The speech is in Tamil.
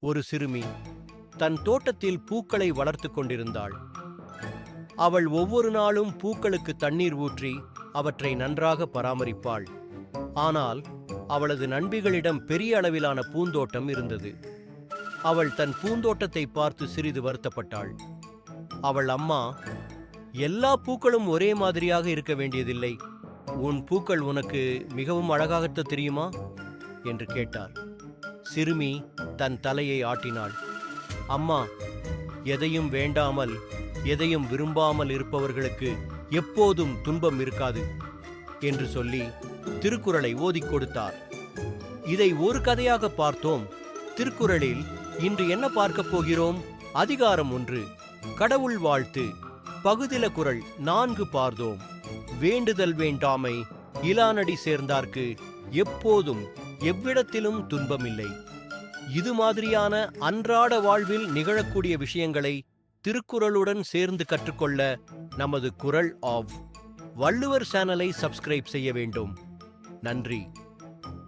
ஒரு சிறுமி தன் தோட்டத்தில் பூக்களை வளர்த்துக் கொண்டிருந்தாள். அவள் ஒவ்வொரு நாளும் பூக்களுக்கு தண்ணீர் ஊற்றி அவற்றை நன்றாக பராமரிப்பாள். ஆனால் அவளது நண்பிகளிடம் பெரிய அளவிலான பூந்தோட்டம் இருந்தது. அவள் தன் பூந்தோட்டத்தை பார்த்து சிறிது வருத்தப்பட்டாள். அவள் அம்மா, எல்லா பூக்களும் ஒரே மாதிரியாக இருக்க வேண்டியதில்லை, உன் பூக்கள் உனக்கு மிகவும் அழகாகத் தெரியுமா என்று கேட்டார். சிறுமி தன் தலையை ஆட்டினாள். அம்மா, எதையும் வேண்டாமல் எதையும் விரும்பாமல் இருப்பவர்களுக்கு எப்போதும் துன்பம் இருக்காது என்று சொல்லி திருக்குறளை ஓதிக் கொடுத்தார். இதை ஒரு கதையாக பார்த்தோம். திருக்குறளில் இன்று என்ன பார்க்கப் போகிறோம்? அதிகாரம் 1, கடவுள் வாழ்த்து. பகுதில குறள் 4 பார்த்தோம். வேண்டுதல் வேண்டாமை இலானடி சேர்ந்தார்க்கு எப்போதும் எவ்விடத்திலும் துன்பமில்லை. இது மாதிரியான அன்றாட வாழ்வில் நிகழக்கூடிய விஷயங்களை திருக்குறளுடன் சேர்ந்து கற்றுக்கொள்ள நமது குறள் ஆஃப் வள்ளுவர் சேனலை சப்ஸ்கிரைப் செய்ய வேண்டும். நன்றி.